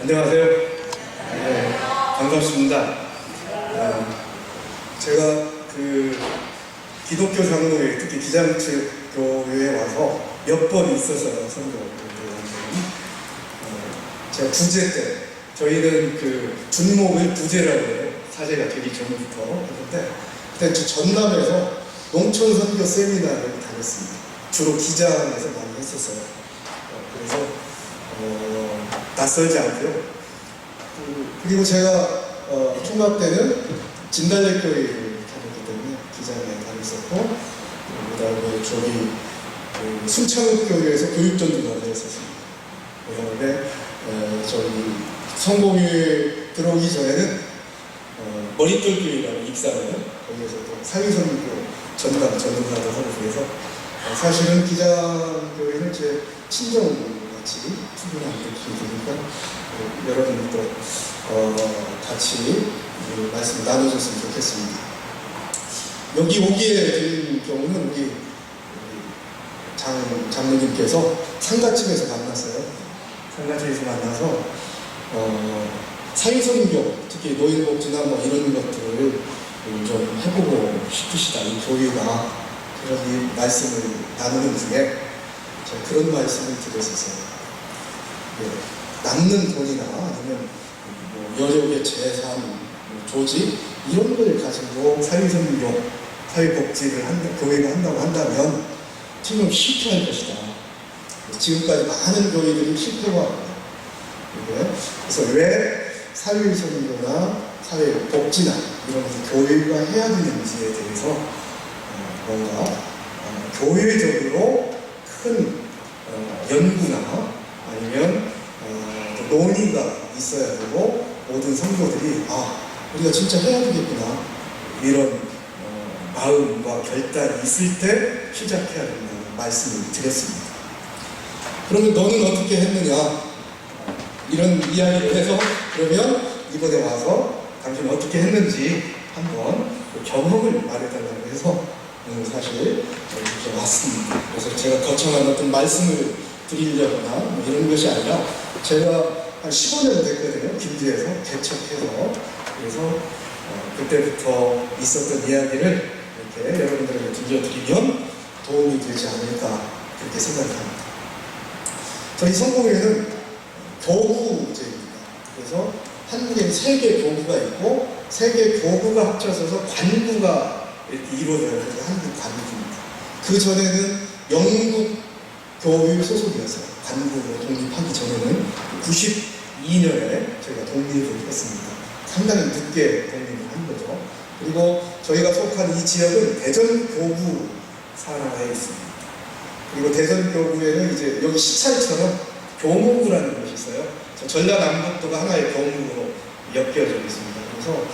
안녕하세요. 네, 반갑습니다. 제가 기독교 장로회, 특히 기장교회에 와서 몇 번 있었어요, 선교교회는. 제가 구제 때, 저희는 준목을 구제라고 해요. 사제가 되기 전부터 했는데, 그때 전남에서 농촌 선교 세미나를 다녔습니다. 주로 기장에서 많이 했었어요. 그래서 낯설지 않고요. 그리고 제가 총각 때는 진달래 교회를 다녔기 때문에 기장에 다녔었고, 그 다음에 저기 순창읍 교회에서 교육전도단을 했었습니다. 그 다음에 저희 성공회 들어오기 전에는 머릿돌 교회라는 익산에 거기에서 또 사회선교 전도사도 하고 그래서 사실은 기장교회는 제 친정같이 출근하는 길이니까 여러분들도 같이 말씀 나눠줬으면 좋겠습니다. 여기 오기에 된 경우는 우리 장로님께서 상가집에서 만났어요. 상가집에서 만나서 사회선교, 특히 노인복지나 뭐 이런 것들을 좀 해보고 싶으시다. 이 교회가 그런 이 말씀을 나누는 중에 제가 그런 말씀을 드렸었어요. 남는 돈이나 아니면 여력의 재산, 조직 이런 걸 가지고 사회선교, 사회복지를 교회가 한다고 한다면 지금 실패할 것이다. 지금까지 많은 교회들이 실패합니다. 그래서 왜 사회선교나 사회복지나 이런 교회가 해야 되는지에 대해서 뭔가 교회적으로 큰 연구나 아니면 논의가 있어야 되고 모든 성도들이 우리가 진짜 해야 되겠구나 이런 마음과 결단이 있을 때 시작해야 된다는 말씀을 드렸습니다. 그러면 너는 어떻게 했느냐 이런 이야기를 해서 그러면 이번에 와서 당신은 어떻게 했는지 한번 경험을 말해달라고 해서 오늘 사실 이렇게 왔습니다. 그래서 제가 거창한 어떤 말씀을 드리려거나 뭐 이런 것이 아니라 제가 한 15년 됐거든요. 김제에서 개척해서. 그래서 그때부터 있었던 이야기를 이렇게 여러분들에게 들려드리면 도움이 되지 않을까 그렇게 생각합니다. 저희 성공회는 교구제입니다. 그래서 한국에 3개 교구가 있고 3개 교구가 합쳐져서 관구가 이렇게 이루어져요. 그래서 한국 관구입니다. 그 전에는 영국 교회 소속이었어요. 관구로 독립하기 전에는 92년에 저희가 독립을 했습니다. 상당히 늦게 독립을 한 거죠. 그리고 저희가 속한 이 지역은 대전 교구 산하에 있습니다. 그리고 대전 교구에는 이제 여기 시찰처럼 교무구라는 곳이 있어요. 전라남북도가 하나의 교무구로 엮여져 있습니다. 그래서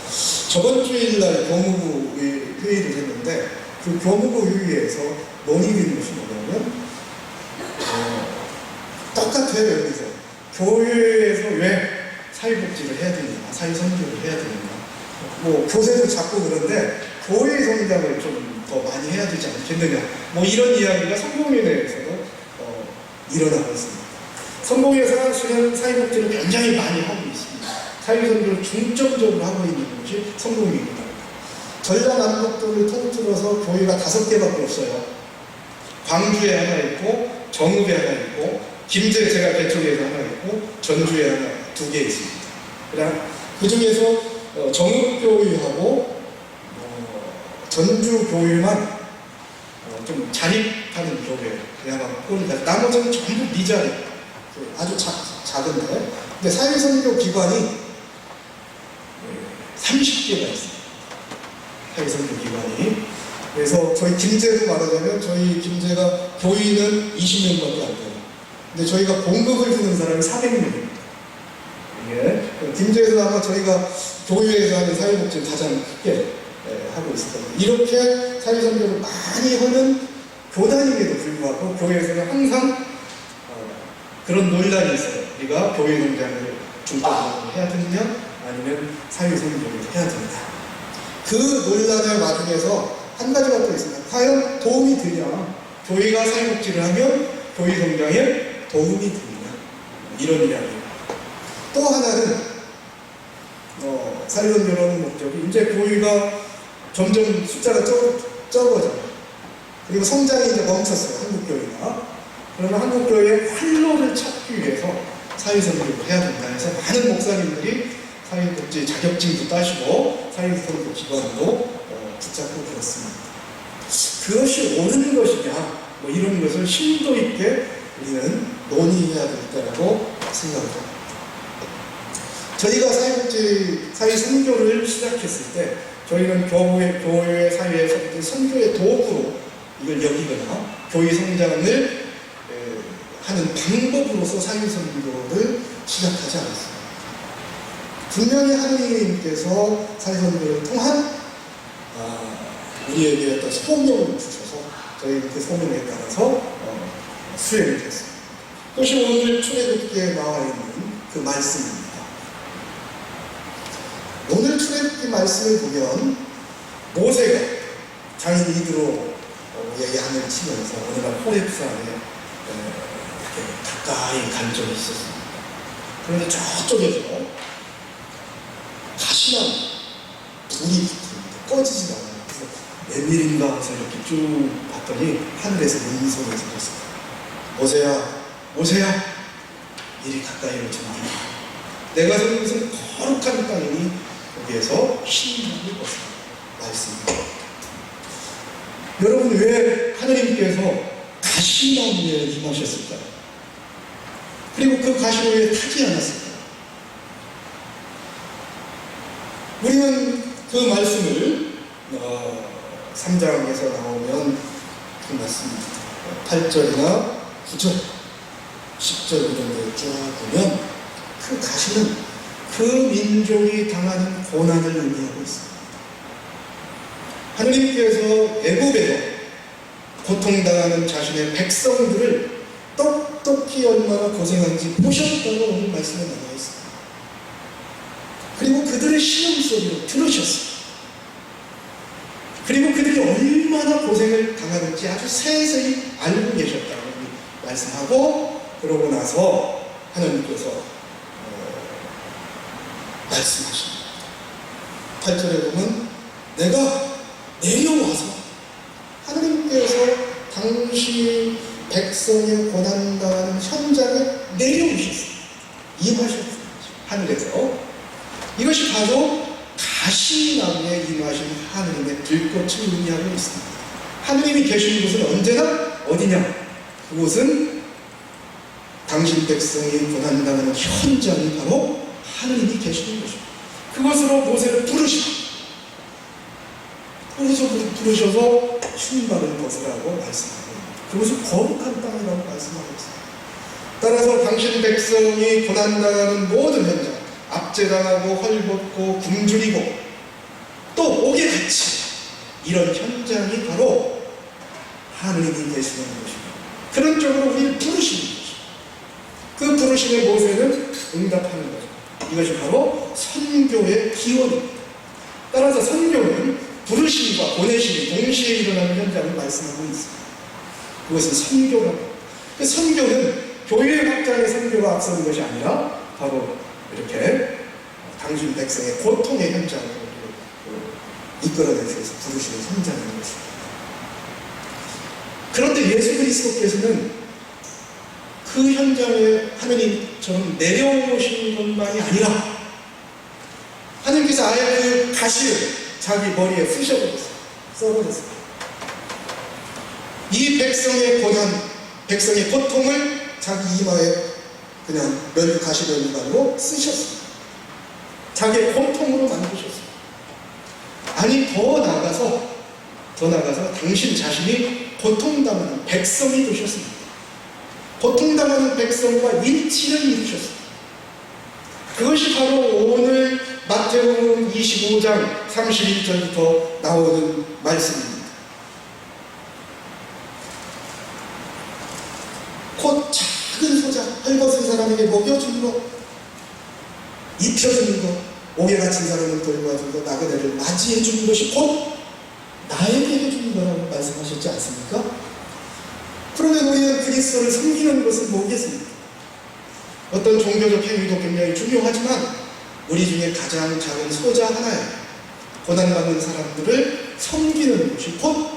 저번 주일날 교무구 회의를 했는데 그 교무구 회의에서 논의된 것이 뭐냐면 똑같아요. 여기서 교회에서 왜 사회복지를 해야 되는가, 사회선교를 해야 되는가, 뭐 교세도 자꾸 그런데 교회 성장을 좀 더 많이 해야 되지 않겠느냐, 뭐 이런 이야기가 성공회에서도 일어나고 있습니다. 성공회에서 사회복지를 굉장히 많이 하고 있습니다. 사회선교를 중점적으로 하고 있는 곳이 성공회입니다. 전라남북도를 통틀어서 교회가 5개밖에 없어요. 광주에 하나 있고 정읍에 하나 있고 김제 제가 개척에서 하나 있고 전주에 하나 2개 있습니다. 그 중에서 정읍교회하고 전주교회만 좀 자립하는 교회 그냥 꼴이다. 나머지는 전부 미자립, 아주 작은데 근데 사회선교 기관이 30개가 있습니다. 사회선교 기관이. 그래서 저희 김제도 말하자면 저희 김제가 교인은 20명밖에 안 돼요. 근데 저희가 봉급을 주는 사람이 400명입니다. 김제에서 아마 저희가 교회에서 하는 사회복지를 가장 크게 하고 있을 겁니다. 이렇게 사회선교를 많이 하는 교단임에도 불구하고 교회에서는 항상 그런 논란이 있어요. 우리가 교회 농장을 중점적으로 해야 되느냐 아니면 사회선교를 해야 되느냐. 그 논란의 와중에서 한 가지가 또 있습니다. 과연 도움이 되냐? 교회가 사회복지를 하면 교회 성장에 도움이 되느냐? 이런 이야기입니다. 또 하나는 사회선교라는 목적이 이제 교회가 점점 숫자가 적어져요. 그리고 성장이 이제 멈췄어요. 한국교회가. 그러면 한국교회의 활로를 찾기 위해서 사회선교를 해야 된다 해서 많은 목사님들이 사회복지 자격증도 따시고 사회선교 기관도 붙잡고 그렇습니다. 그것이 옳은 것이냐 뭐 이런 것을 심도 있게 우리는 논의해야 될 때라고 생각합니다. 저희가 사회선교를 시작했을 때 저희는 교회 사회에서 선교의 도구로 이걸 여기거나 교회 성장을 하는 방법으로서 사회선교를 시작하지 않았습니다. 분명히 하느님께서 사회선교를 통한 우리에게 어떤 소명을 주셔서 저희 그 소명에 따라서 수행이 됐습니다. 그것이 오늘 출애굽기에 나와 있는 그 말씀입니다. 오늘 출애굽기 말씀을 보면 모세가 자기 이드로의 양을 치면서 어느 날 호렙산에 가까이 간 적이 있었습니다. 그런데 저쪽에서 가시나무 불이 붙습니다. 꺼지지 않아요. 그래서 웬일인가 해서 이렇게 쭉 봤더니 하늘에서 이 소리가 들렸어요. 모세야, 모세야, 이리 가까이 오지 마라. 내가 선 것은 거룩한 땅이니 거기에서 신령이 벗어나. 말씀입니다. 여러분, 왜 하느님께서 가시나무에 임하셨을까요? 그리고 그 가시나무에 타지 않았을까요? 우리는 그 말씀을 3장에서 나오면 그 말씀 8절이나 9절, 10절 이런 데 쭉 보면 그 가시는 그 민족이 당하는 고난을 의미하고 있습니다. 하느님께서 애굽에서 고통당하는 자신의 백성들을 똑똑히 얼마나 고생한지 보셨다고 오늘 말씀에 나와 있습니다. 그리고 그들의 신음소리를 들으셨습니다. 그리고 그들이 얼마나 고생을 당하는지 아주 세세히 알고 계셨다고 말씀하고, 그러고 나서 하나님께서 말씀하십니다. 8절에 보면 내가 내려와서, 하나님께서 당시 백성의 고난당하는 현장에 내려오셨어요. 임하셨어요. 하늘에서. 이것이 바로 가시나무에 임하신 하느님의 들꽃을 의미하고 있습니다. 하느님이 계신 곳은 언제나 어디냐? 그곳은 당신 백성이 고난당하는 현장이 바로 하느님이 계시는 것입니다. 그것으로 모세를 부르셔서 신발을 벗으라고 말씀하고, 그것은 거룩한 땅이라고 말씀하고 있습니다. 따라서 당신 백성이 고난당하는 모든 현장, 압제당하고 헐벗고 굶주리고 또 옥에같이 이런 현장이 바로 하느님이 계시는 것입니다. 그런 쪽으로 우리를 부르시는 것입니다. 그 부르심에 모세는 응답하는 거죠. 이것이 바로 선교의 기원입니다. 따라서 선교는 부르심과 보내심이 동시에 일어나는 현장을 말씀하고 있습니다. 그것은 선교라고. 그 선교는 교회 확장의 선교가 앞서는 것이 아니라 바로 이렇게 당신 백성의 고통의 현장을 이끌어내기 위해서 부르시는 현장인 것입니다. 그런데 예수 그리스도께서는 그 현장에 하느님처럼 내려오신 것만이 아니라 하느님께서 아예 그 가시를 자기 머리에 쑤셔버렸어요. 썰어졌어요. 이 백성의 고난, 백성의 고통을 자기 이마에 그냥 가시면류관으로 쓰셨습니다. 자기의 고통으로 만드셨습니다. 아니, 더 나아가서 당신 자신이 고통당하는 백성이 되셨습니다. 고통당하는 백성과 일치를 이루셨습니다. 그것이 바로 오늘 마태복음 25장 31절부터 나오는 말씀입니다. 곧 작은 소자, 헐벗은 사람에게 먹여주는 것, 입혀주는 것, 옥에 갇힌 사람을 돌봐주는 것, 나그네를 맞이해주는 것이 곧 나에게 해주는 거라고 말씀하셨지 않습니까? 그러면 우리는 그리스도를 섬기는 것은 뭐겠습니까? 어떤 종교적 행위도 굉장히 중요하지만 우리 중에 가장 작은 소자 하나에 고난받는 사람들을 섬기는 것이 곧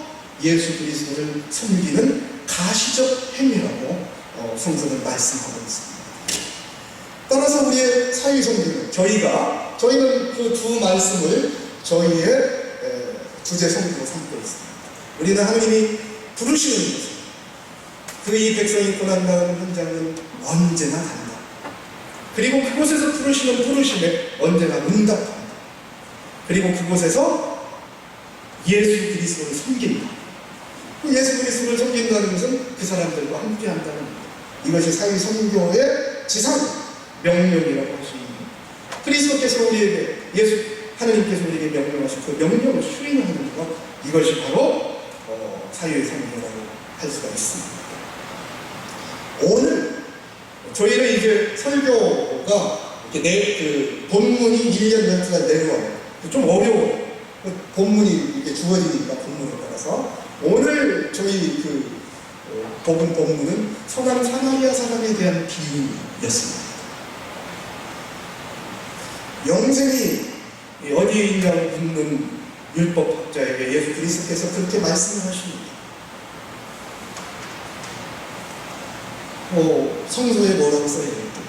예수 그리스도를 섬기는 가시적 행위라고 성서는 말씀하고 있습니다. 따라서 우리의 사위성교는 저희는 그 두 말씀을 저희의 주제 성경으로 삼고 있습니다. 우리는 하나님이 부르시는 곳, 그의 백성이 고난당하는 현장은 언제나 간다. 그리고 그곳에서 부르시는 부르심에 언제나 응답한다. 그리고 그곳에서 예수 그리스도를 섬긴다. 예수 그리스도를 섬긴다는 것은 그 사람들과 함께 한다는 겁니다. 이것이 사회 선교의 지상 명령이라고 할 수 있는, 그리스도께서 우리에게, 하나님께서 우리에게 명령하신 그 명령을 수행하는 것, 이것이 바로 사회 선교라고 할 수가 있습니다. 오늘 저희는 이제 설교가 그 본문이 1년 12달 내려와요. 좀 어려워요. 본문이 이게 주어지니까 본문에 따라서. 오늘 저희 본문은 선한 사마리아 사람에 대한 비유였습니다. 영생이 어디에 있냐고 묻는 율법학자에게 예수 그리스도께서 그렇게 말씀을 하십니다. 성서에 뭐라고 써있는지,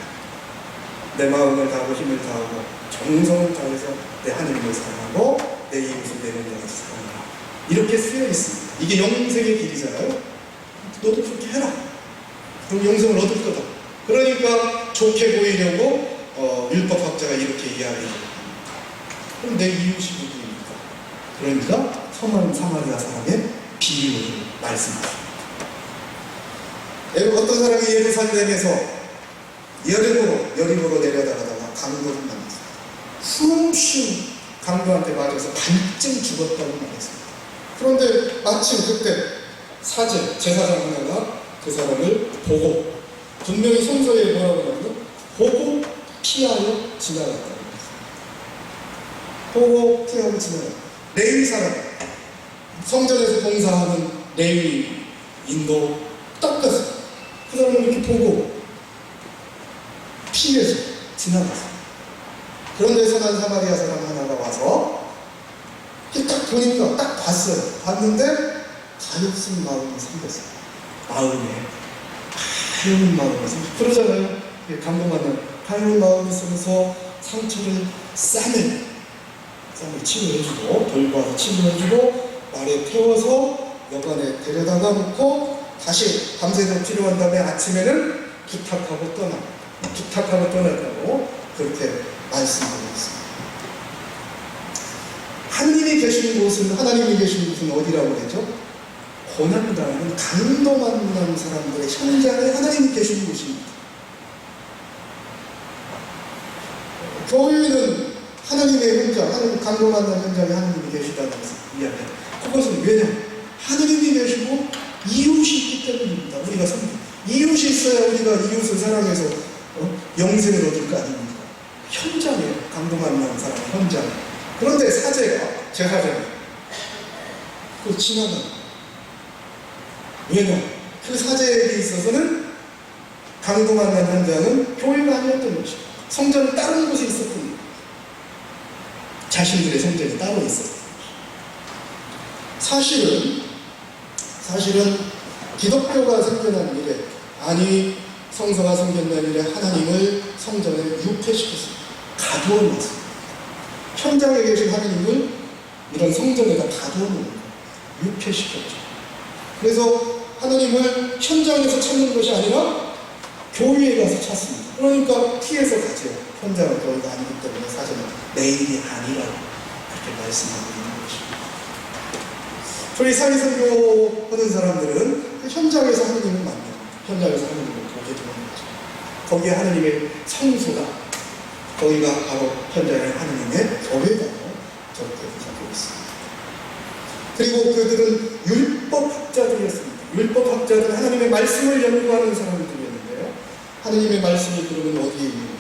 내 마음을 다하고 힘을 다하고 정성을 다해서 내 하나님을 사랑하고 내 이웃을 내 몸같이 사랑하라, 이렇게 쓰여 있습니다. 이게 영생의 길이잖아요. 너도 그렇게 해라. 그럼 영생을 얻을 거다. 그러니까 좋게 보이려고 율법학자가 이렇게 이야기해요. 그럼 내 이웃이 누구입니까? 그러니까 선한 사마리아 사람의 비유를 말씀하십니다. 어떤 사람이 예루살렘에서 여리고로 내려다가다가 강도를 만났습니다. 숨쉰 강도한테 맞아서 반쯤 죽었다고 말했습니다. 그런데 마침 그때 제사장 하나가 그 사람을 보고, 분명히 성서에 뭐라고 하냐면 보고 피하여 지나갔다고 했습니다. 보고 피하고 지나갔다. 레위 사람, 성전에서 봉사하는 레위인도 똑같습니다. 그 사람을 이렇게 보고 피해서 지나갔어요. 그런데 선한 사마리아 사람 하나가 와서 딱 보니까, 딱 봤어요. 봤는데 가엾은 마음이 생겼어요. 마음에 가여운 마음이 생겼어요. 그러잖아요. 강동하는 가여운 마음이 생겨서 상처를 쌈을 치료해주고, 돌봐서 치료해주고, 말에 태워서 여관에 데려다가 놓고 다시 밤새도록 치료한 다음에 아침에는 부탁하고 떠났다고 그렇게 말씀하고 있습니다. 하나님이 계신 곳은 어디라고 그랬죠? 고난당하는 강도 만난 사람들의 현장에 하나님이 계신 곳입니다. 교회는 하나님의 현장, 강도 만난 현장에 하나님이 계시다는 것을 이야기해요. 그것은 왜냐하면 하나님이 계시고 이웃이 있기 때문입니다. 우리가 이웃이 있어야 우리가 이웃을 사랑해서 영생을 얻을 거 아닙니까? 현장에 강도 만난 사람 현장. 그런데 제 사제가 그 지나가는, 왜냐? 그 사제에게 있어서는 강도 만난 현장은 교회가 아니었던 것이고, 성전은 다른 곳에 있었던 것이고, 자신들의 성전이 따로 있었던 것이고, 사실은 기독교가 생겨난 이래, 성서가 생겨난 이래 하나님을 성전에 유폐시켰습니다. 가두어 놨습니다. 현장에 계신 하나님을 이런 성전에다 가두어 놓는 거예요. 유폐시켰죠. 그래서 하나님을 현장에서 찾는 것이 아니라 교회에 가서 찾습니다. 그러니까 피해서 가세요. 현장은 교회가 아니기 때문에 사실은 내 일이 아니라고 그렇게 말씀하고 있는 것입니다. 저희 사회선교 하는 사람들은 그 현장에서 하나님을 만나요. 현장에서 하나님을 보게 되는 거죠. 거기에 하나님의 성소가, 거기가 바로 현장의 하나님의 교회라고 저렇게 하고 있습니다. 그리고 그들은 율법학자들이었습니다. 율법학자들은 하나님의 말씀을 연구하는 사람들이었는데요. 하나님의 말씀이 그러면 어디에 있는가?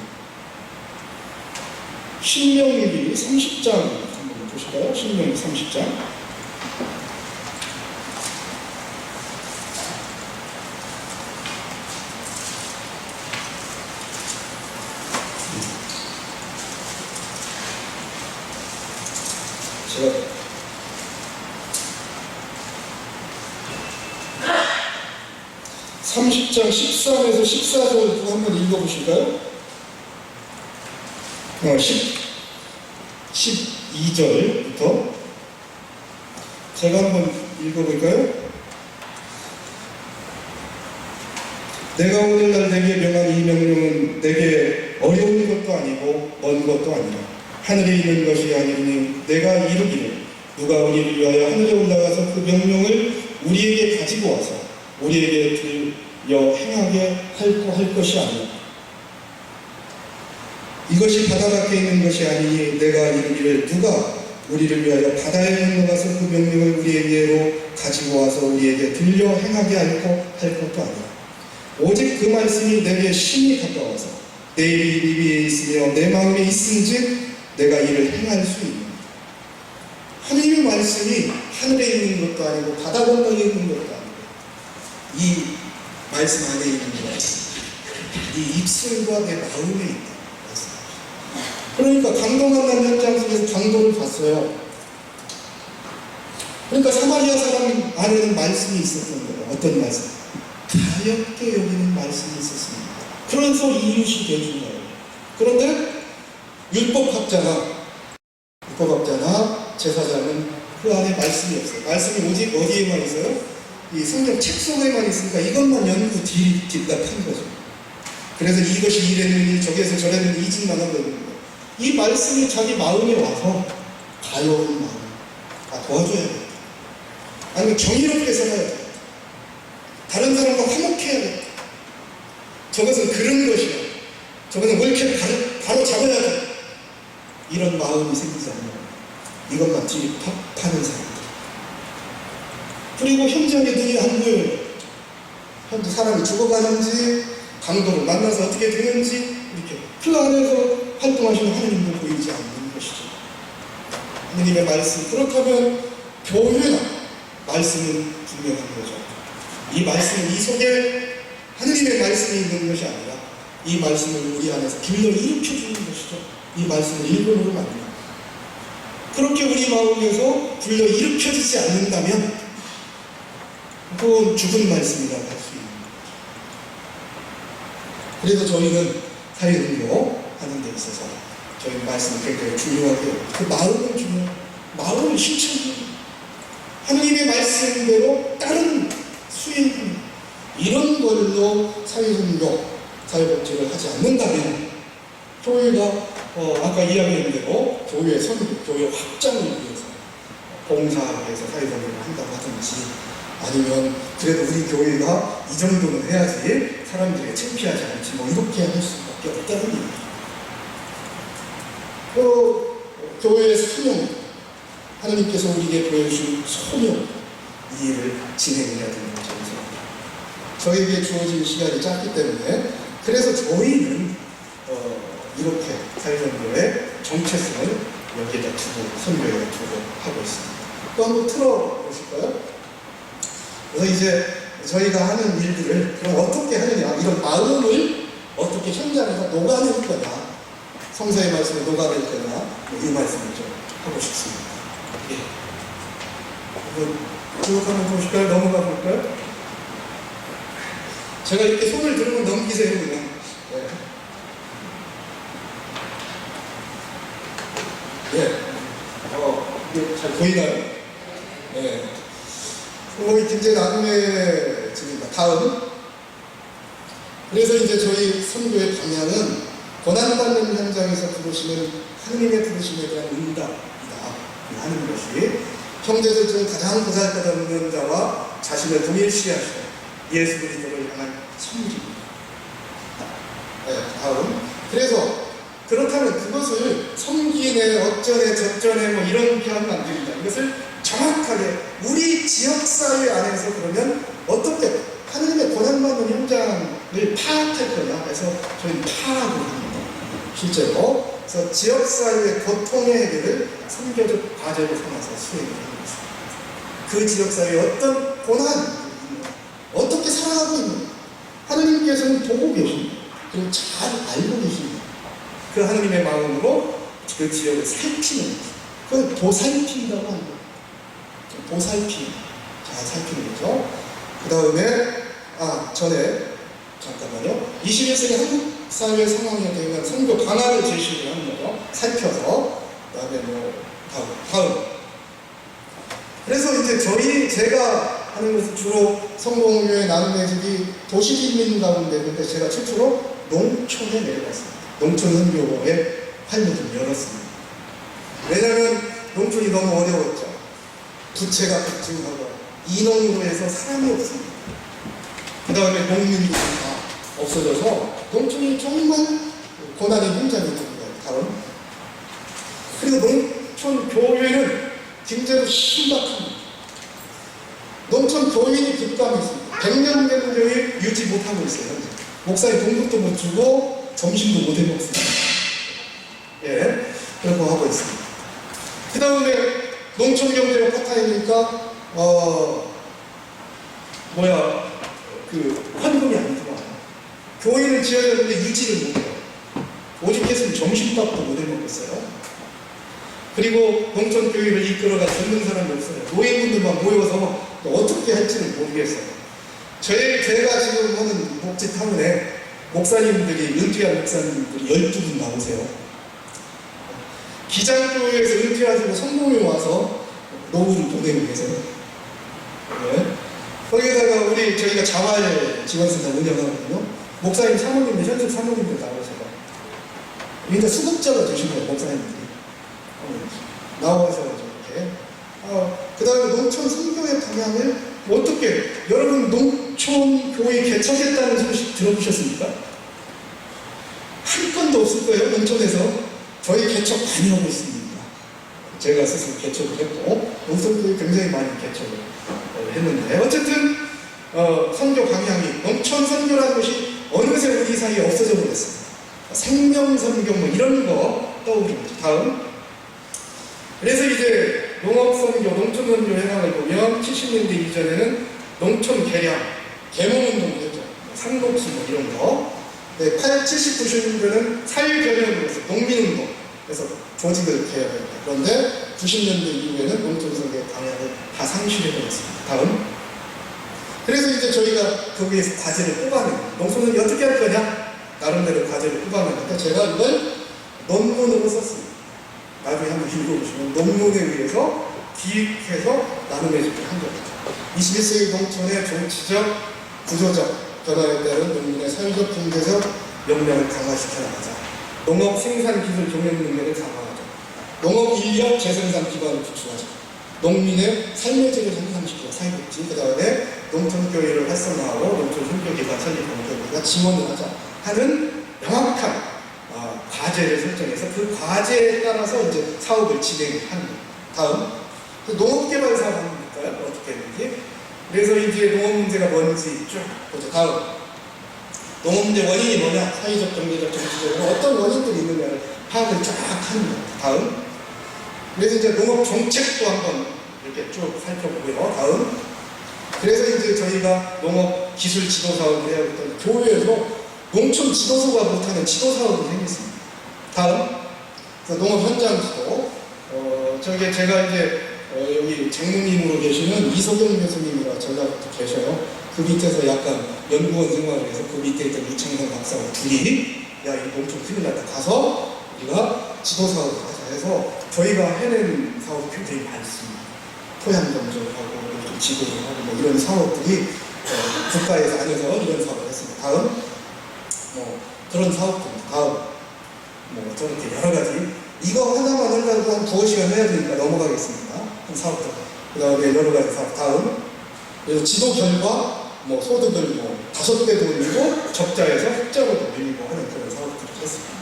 신명기 30장 한번 보실까요? 신명기 30장. 제가 30장 13에서 14절 한번 읽어보실까요? 12절부터 제가 한번 읽어볼까요? 내가 오늘날 내게 명한 이 명령은 내게 어려운 것도 아니고 먼 것도 아니라 하늘에 있는 것이 아니니 내가 이르기를 누가 우리를 위하여 하늘에 올라가서 그 명령을 우리에게 가지고 와서 우리에게 들려 행하게 할 것이 아니라 이것이 바다 밖에 있는 것이 아니니 내가 이르기를 누가 우리를 위하여 바다에 건너가서 그 명령을 우리에게로 가지고 와서 우리에게 들려 행하게 할 것도 아니라 오직 그 말씀이 내게 심히 가까워서 내 입 위에 있으며 내 마음에 있은즉 내가 이를 행할 수 있는 하나님의 말씀이 하늘에 있는 것도 아니고 바다 건너에 있는 것도 아니고 이 말씀 안에 있는 것, 이 입술과 내 마음에 있다. 그러니까 강도 만난 현장 속에서 강도를 봤어요. 그러니까 사마리아 사람 안에는 말씀이 있었던 거예요. 어떤 말씀? 가볍게 여기는 말씀이 있었습니다. 그래서 이웃이 되어준 거예요. 그런데 율법학자나 제사장은 그 안에 말씀이 없어요. 말씀이 오직 어디에만 있어요? 이 성경 책 속에만 있으니까 이것만 연구 뒷답한 거죠. 그래서 이것이 이랬느니 저기에서 저랬느니 이 짓만 하고 있는 거예요. 이 말씀이 자기 마음에 와서 가여운 마음, 도와줘야 돼요. 아니면 정의롭게 살아야 돼요. 다른 사람과 화목해야 돼요. 저것은 그런 것이야. 저것은 옳게 바로 잡아야 돼. 이런 마음이 생기지 않으면 이것만 파는 사람들. 그리고 현장에 눈이 안 보여요. 현재 사람이 죽어가는지 강도를 만나서 어떻게 되는지 이렇게 그 안에서 활동하시는 하나님도 보이지 않는 것이죠. 하나님의 말씀. 그렇다면 교회나 말씀은 분명한 거죠. 이 말씀은 이 속에 하나님의 말씀이 있는 것이 아니라 이 말씀을 우리 안에서 길러 일으켜주는 것이죠. 이 말씀을 일본으로 만듭니다. 그렇게 우리 마음에서 불러 일으켜지지 않는다면 그건 죽은 말씀이라고 할 수 있는 거죠. 그래서 저희는 사회운동 하는 데 있어서 저희 말씀을 굉장히 중요하게 그 마음은 중요해요. 마음을 실천해요. 하나님의 말씀대로 다른 수행 이런 걸로 사회운동, 사회복지를 하지 않는다면 교회가 아까 이야기한 대로 교회 선교, 교회 확장을 위해서 봉사하기 위해서 사회복지를 한다고 하든지 아니면 그래도 우리 교회가 이 정도는 해야지 사람들이 창피하지 않지 뭐 이렇게 할 수밖에 없다는 얘기예요. 교회의 사명, 하나님께서 우리에게 보여주신 소명, 이 일을 진행해야 되는 거죠. 저에게 주어진 시간이 짧기 때문에 그래서 저희는 이렇게 사회선교의 정체성을 여기에다 두고 선교에다 두고 하고 있습니다. 또 한번 틀어보실까요? 그래서 이제 저희가 하는 일들을 그럼 어떻게 하느냐, 이런 마음을 어떻게 현장에서 녹아낼 거냐, 성서의 말씀을 녹아낼 거냐, 이 말씀을 좀 하고 싶습니다. 예. 쭉 한번 보실까요? 넘어가 볼까요? 제가 이렇게 손을 들으면 넘기세요, 그냥. 네. 예. 이게 잘 보이나요? 네. 굉장히 나눔의 집입니다. 다음. 그래서 이제 저희 선교의 방향은 고난받는 현장에서 부르시는 하느님의 부르심에 대한 응답이다 하는 것이 형제들 중 가장 보잘것없는 자와 자신을 동일시하시는 예수 그리스도를 향한 섬기입니다. 네, 다음. 그래서 그렇다면 그것을 섬기네, 어쩌네, 저쩌네 뭐 이렇게 하면 안 됩니다. 이것을 정확하게 우리 지역사회 안에서 그러면 어떻게 하느님의 고난받는 현장을 파악할 거냐 해서 저희는 파악을 합니다. 실제로. 그래서 지역사회의 고통의 해결을 선교적 과제로 삼아서 수행을 하고 있습니다. 그 지역사회에 어떤 고난, 어떻게 살아가고 있는가 하느님께서는 보고 계십니다. 그리고 잘 알고 계십니다. 그 하느님의 마음으로 그 지역을 살피는, 그건 보살핌이라고 합니다. 보살핌. 잘 살피는 거죠. 그 다음에, 전에, 잠깐만요. 21세기 한국 사회 상황에 대한 선교 방안을 제시를 하는 거죠. 살펴서. 그 다음에 다음. 그래서 이제 제가 하는 것은 주로 성공교회 나눔의 집이 도시인민 가운데, 근데 제가 최초로 농촌에 내려갔습니다. 농촌 선교회 활동을 열었습니다. 왜냐하면 농촌이 너무 어려웠죠. 부채가 급증하고 인원으로 해서 사람이 없습니다. 그 다음에 농민들이 다 없어져서 농촌이 정말 고난의 현장이 됩니다. 다음. 그리고 농촌 교회는 굉장히 심각합니다. 농촌 교인이 급감했습니다. 100년 되는 교회 유지 못하고 있어요. 목사님 공급도 못 주고 점심도 못 해먹습니다. 예, 그렇게 하고 있습니다. 그 다음에 농촌 경제가 파탄이니까 헌금이 안 들어와요. 교회를 지어야 되는데 유지를 못해요. 오죽했으면 점심밥도 못 해먹겠어요. 그리고 농촌 교회를 이끌어가 듣는 사람이 없어요. 노예분들만 모여서 어떻게 할지는 모르겠어요. 제가 지금 하는 목지타운에 목사님들이, 은퇴한 목사님들이 12분 나오세요. 기장교회에서 은퇴하시고 성공에 와서 노후를 보내고 계세요. 네. 거기에다가 저희가 자활 지원센터 운영하거든요. 목사님 사모님들, 현직 사모님들 나오세요. 이제 수급자가 되신 거예요, 목사님들이. 나와서 이렇게. 그 다음에 농촌 선교의 방향을 어떻게, 여러분 농촌 교회 개척했다는 소식 들어보셨습니까? 한 건도 없을 거예요, 농촌에서. 저희 개척 많이 하고 있습니다. 제가 스스로 개척을 했고, 농촌교회 굉장히 많이 개척을 했는데, 어쨌든 선교 방향이, 농촌 선교라는 것이 어느새 우리 사이에 없어져 버렸습니다. 생명선교 이런 거 떠오르는 거죠. 다음. 그래서 이제 농업선교, 농촌선교 현황을 보면 70년대 이전에는 농촌 개량, 계몽운동 했죠. 상록수 이런 거. 네, 70, 90년대는 사회변형으로서 농민운동, 그래서 조직을 개혁합니다. 그런데 90년대 이후에는 농촌선교의 방향을 다 상실해버렸습니다. 다음. 그래서 이제 저희가 거기에서 과제를 뽑아내요. 농촌선교 어떻게 할 거냐? 나름대로 과제를 뽑아내는데 제가 이걸 논문으로 썼습니다. 나중에 한번 읽어보시면 논문에 의해서 기획해서 나눔의 집을 한 겁니다. 21세기 농촌의 정치적, 구조적 변화에 따른 농민의 사회적, 경제적 역량을 강화시켜 나가자. 농업 생산 기술 경영 능력을 강화하자. 농업 인력 재생산 기반을 구축하자. 농민의 삶의 질을 향상시키고 사회복지, 그 다음에 농촌 교회를 활성화하고 농촌 선교기관 설립하는 데 우리가 지원을 하자 하는 명확한 과제를 설정해서 그 과제에 따라서 이제 사업을 진행하는 거예요. 다음, 농업개발 사업입니까요? 어떻게 했는지. 그래서 이제 농업 문제가 뭔지 쭉 보죠. 다음, 농업 문제 원인이 뭐냐? 사회적, 경제적, 정치적으로 어떤 원인들이 있느냐를 파악을 쫙 하는 거예요. 다음, 그래서 이제 농업 정책도 한번 이렇게 쭉 살펴보고요. 다음, 그래서 이제 저희가 농업 기술 지도 사업을 해야겠다는 교회에서 농촌 지도소가 못하는 지도 사업이 생겼습니다. 다음, 농업 현장 지도. 제가 이제 여기 장로님으로 계시는 이소경 교수님이라 전라북도 계셔요. 그 밑에서 약간 연구원 생활을 해서 그 밑에 있던 이창성 박사와 둘이 야, 이 농촌 큰일 났다. 가서 우리가 지도 사업을 하자 해서 저희가 해낸 사업이 굉장히 많습니다. 토양 검증하고 지도를 하고 이런 사업들이 국가에서 안에서 이런 사업을 했습니다. 다음, 그런 사업들입니다. 다음, 저렇게 여러 가지. 이거 하나만 하려고 한 2-5시간 해야 되니까 넘어가겠습니다. 한 사업들. 그 다음에 여러 가지 사업. 다음, 그래서 지도 결과, 소득을 5배 돌리고 적자에서 흑자로 돌리고 하는 그런 사업들을 했습니다.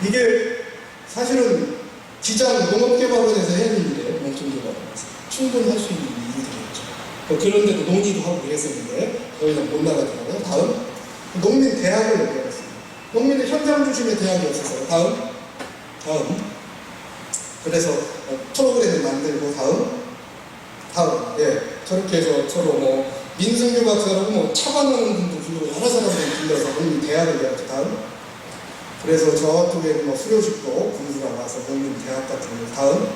이게 사실은 기장 농업개발원에서 해야 되는데, 농촌개발원에서 충분히 할 수 있는 일들이었죠. 그런데도 논의도 하고 그랬었는데, 저희는 못 나가더라고요. 다음, 농민 대학을 열었습니다. 농민의 현장 중심의 대학이 없었어요. 다음. 그래서 프로그램을 만들고 다음. 예, 저렇게 해서 서로 민승교과서라고 차관하는 분도 불러고 여러 사람들 불러서 농민 대학을 열었죠. 다음. 그래서 저쪽에 수료식도 군수가 와서 농민 대학 같은 거. 다음.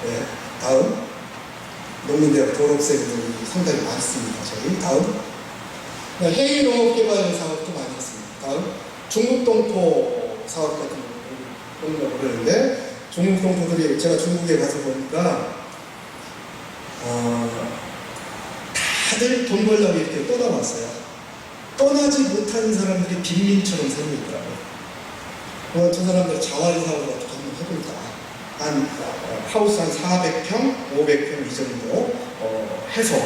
네, 다음. 농민대학 졸업생들이 상당히 많습니다. 저희 다음. 네, 해외 농업개발 사업도 많이 했습니다. 다음. 중국 동포 사업 같은 거 모르는데 중국 동포들이 제가 중국에 가서 보니까 다들 돈 벌려고 이렇게 떠나왔어요. 떠나지 못한 사람들이 빈민처럼 살고 있더라고요. 저 사람들 자활 사업을 어떻게 한번 해볼까. 한 하우스 한 400평, 500평 이 정도 해서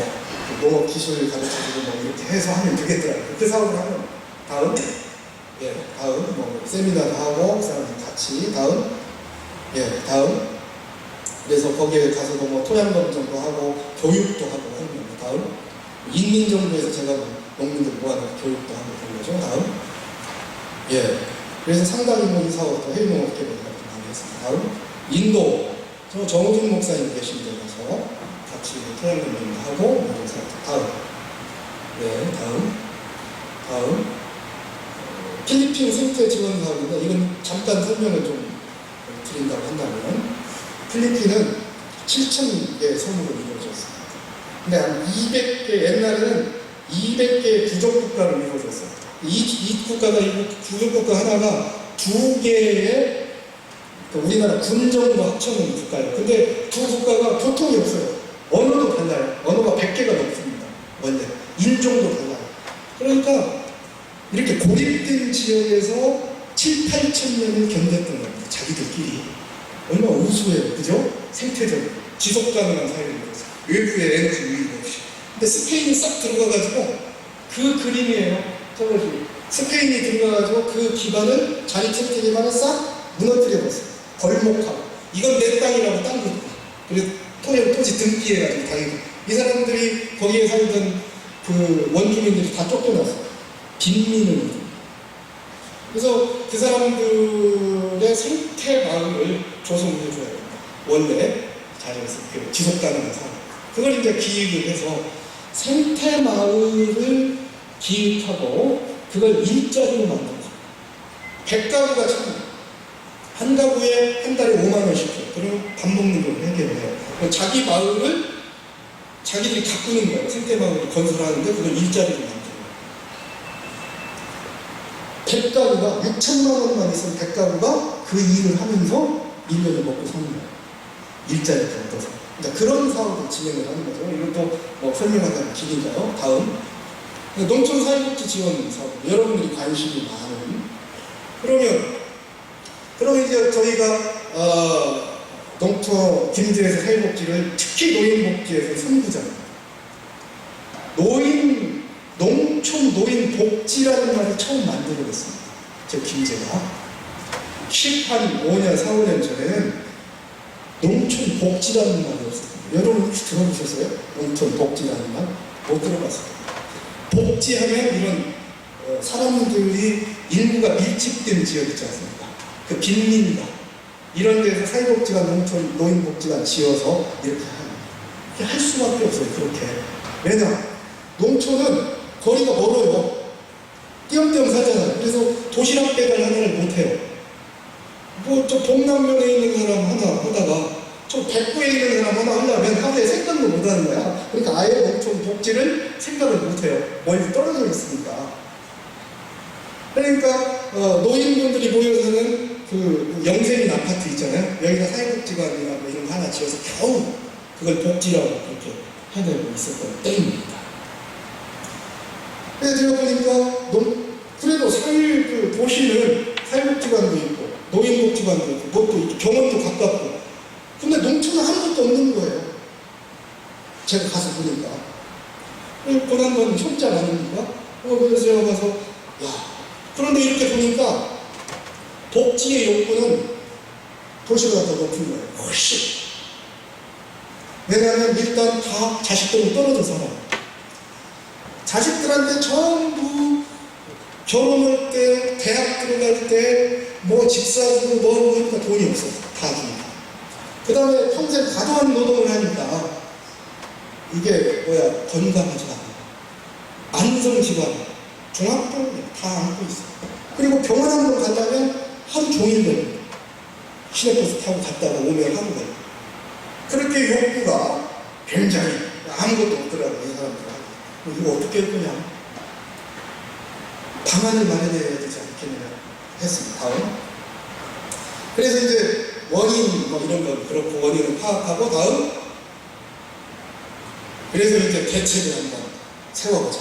농업 기술 가르쳐주고 뭐 이렇게 해서 하면 되겠더라고요. 그 사업을 하면 다음. 예, 다음 뭐 세미나도 하고 그 사람들 같이 다음. 예, 다음. 그래서 거기에 가서도 뭐 토양 검정도 하고 교육도 하고 하는 겁니다. 다음. 인민정부에서 제가 농민들 모아놓고 교육도 하고 그런 거죠. 다음. 예. 그래서 상당히 뭐 이 사업도 해외농업 개발 같은 많이 했습니다. 다음. 인도. 저 정우준 목사님 계신 데 가서 같이 토양 검정도 하고 이런 사업도 다음. 네, 다음. 다음. 필리핀 생태 지원 사업인데 이건 잠깐 설명을 좀 드린다고 한다면 필리핀은 7,000개 섬으로 이루어졌습니다. 근데 한 200개, 옛날에는 200개의 부족국가로 이루어졌어요. 이 국가가, 이 부족국가 하나가 2개의 우리나라 군 정도 합쳐놓은 국가예요. 근데 두 국가가 교통이 없어요. 언어도 달라요. 언어가 100개가 넘습니다. 원래. 인종도 달라요. 그러니까 이렇게 고립된 지역에서 7, 8천 년을 견뎠던 겁니다. 자기들끼리. 얼마나 우수해요. 그죠? 생태적으로. 지속 가능한 사회를 이루어서. 외부의 에너지 유입 없이. 근데 스페인이 싹 들어가가지고 그 그림이에요. 저것이. 스페인이 들어가가지고 그 기반을, 자기 생태 기반을 싹 무너뜨려버렸어요. 벌목하고. 이건 내 땅이라고 땅 긋고. 그래서 토지 등기해가지고 당연히. 이 사람들이 거기에 살던 그 원주민들이 다 쫓겨났어요. 빈민을. 그래서 그 사람들의 생태 마을을 조성해줘야 됩니다. 원래 자리에서 그 지속 가능한 삶. 그걸 이제 기획을 해서 생태 마을을 기획하고 그걸 일자리로 만든 거예요. 100가구가 참 한 가구에 한 달에 5만 원씩 줘요. 그리고 밥 먹는 걸 해결을 해요. 자기 마을을 자기들이 가꾸는 거예요. 생태 마을을 건설하는데 그걸 일자리로 만드는 거예요. 100가구가 6천만 원만 있으면 100가구가 그 일을 하면서 1년을 먹고 사는 거예요. 일자리를 얻어서. 그러니까 그런 사업을 진행을 하는 거죠. 이것도 뭐 설명하자면 길인가요? 다음. 농촌 사회복지 지원 사업. 여러분들이 관심이 많은. 그러면 이제 저희가 농촌 김제에서 사회복지를 특히 노인복지에서 선구자입니다. 농촌 노인복지라는 말을 처음 만들어냈습니다. 저 김제가 5년, 4, 5년 전에는 농촌 복지라는 말이 없었습니다. 여러분 혹시 들어보셨어요? 농촌 복지라는 말? 못 들어봤어요. 복지하면 이런 사람들이 인구가 밀집된 지역 있지 않습니까? 그 빈민가 이런 데서 사회복지관, 농촌 노인복지관 지어서 이렇게 하는 이렇게 할 수밖에 없어요. 그렇게. 왜냐? 농촌은 거리가 멀어요. 띄엄띄엄 사잖아요. 그래서 도시락 배달 하나를 못해요. 뭐 저 동남면에 있는 사람 하나 하다가 저 백구에 있는 사람 하나 하려면 하루에 생각도 못하는 거야. 그러니까 아예 농촌 복지를 생각을 못해요. 멀리 떨어져 있으니까. 그러니까 노인분들이 모여 사는 그 영세민 아파트 있잖아요. 여기가 사회복지관이나 뭐 이런 거 하나 지어서 겨우 그걸 복지라고 그렇게 해내고 있었던 때입니다. 그래서 제가 보니까 그래도 그 도시는 사회복지관도 있고 노인복지관도 있고 뭣도 있고 병원도 가깝고 근데 농촌은 아무것도 없는 거예요. 제가 가서 보니까 고난건 손자 아닙니까? 그래서 제가 가서 야 그런데 이렇게 보니까 복지의 욕구는 도시보다 더 높은 거예요. 훨씬. 왜냐하면 일단 다 자식들은 떨어져 살아요. 자식들한테 전부 결혼할 때, 대학 들어갈 때, 뭐 집 사주고 뭐 하고 하니까 돈이 없어요. 다 주니까. 그 다음에 평생 과도한 노동을 하니까 이게 건강하지가 않아요. 안성질환, 종합병원 다 안고 있어요. 그리고 병원 한 번 가려면 하루 종일 걸려요. 시내버스 타고 갔다가 오면 하루 걸려요. 그렇게 욕구가 굉장히 아무것도 없더라고요, 이 사람들은. 이거 어떻게 할 거냐? 방안을 마련해야 되지 않겠느냐 했습니다. 다음. 그래서 이제 원인 뭐 이런 거 그렇고 원인을 파악하고 다음. 그래서 이제 대책을 한번 세워보자.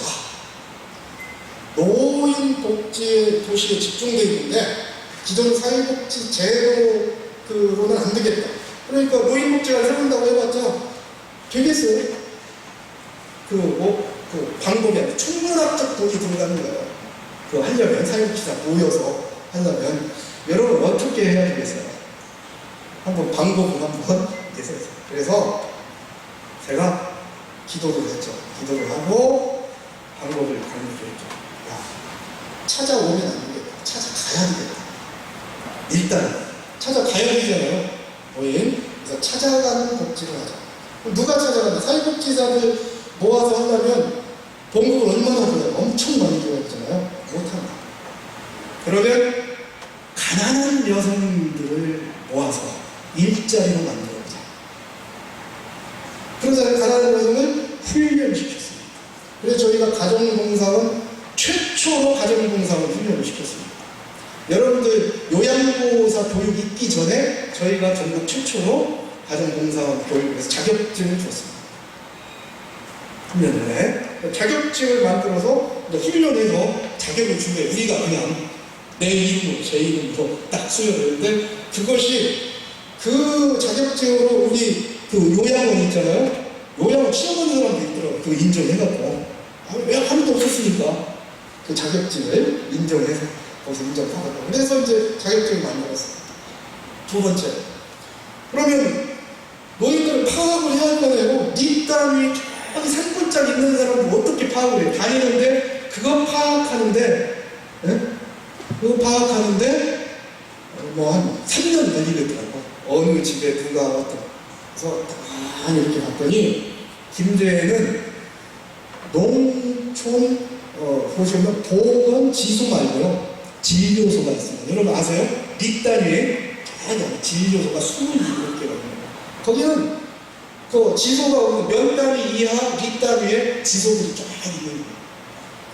노인복지 도시에 집중되어 있는데 기존 사회복지 제도로는 안 되겠다. 그러니까 노인복지관을 세운다고 해봤자 되겠어요? 그 방법이 아니라 천문학적 돈이 들어가는 거예요. 그거 하려면 사회복지사 모여서 하려면 여러분 어떻게 해야 되겠어요? 한번 방법을 한번 얘기해서 그래서 제가 기도를 했죠. 기도를 하고 방법을 강조했죠. 야, 찾아오면 안 되겠다. 찾아가야 되겠다. 일단 찾아가야 되잖아요. 노인. 그래서 찾아가는 복지를 하자. 누가 찾아가냐? 사회복지사들 모아서 하려면 봉급을 얼마나 줘요? 엄청 많이 줘야 되잖아요. 못합니다. 그러면 가난한 여성들을 모아서 일자리로 만들어보자. 그래서 가난한 여성을 훈련시켰습니다. 그래서 저희가 가정봉사원 최초로 가정봉사원 훈련을 시켰습니다. 여러분들 요양보호사 교육 있기 전에 저희가 전국 최초로 가정봉사원 교육에서 자격증을 줬습니다. 훈련을 자격증을 만들어서 훈련해서 자격을 주게 우리가 그냥 내 이름으로 제 이름으로 딱 수여되는데 그것이 그 자격증으로 우리 그 요양원 있잖아요. 요양원 취업하는 사람도 있더라고요. 그거 인정해갖고 왜 아무도 없었으니까 그 자격증을 인정해서 거기서 인정하겠다. 그래서 이제 자격증을 만들었어요. 두 번째, 그러면 노인들을 파악을 해야 할 거예요. 네 땅이 저기 산골짜기 있는 사람은 어떻게 파악을 해? 다니는데 그거 파악하는데 그거 파악하는데 뭐 한 3년 걸리겠더라고. 어느 집에 누가 왔다. 그래서 가만히 이렇게 봤더니 김제에는 농촌 보시면 보건지소 말고요 진료소가 있습니다. 여러분 아세요? 립단위에 진료소가 27개가 있는 거기는 그 지소가 몇 단위 이하 립단위에 지소들이 쫙 있는 거예요.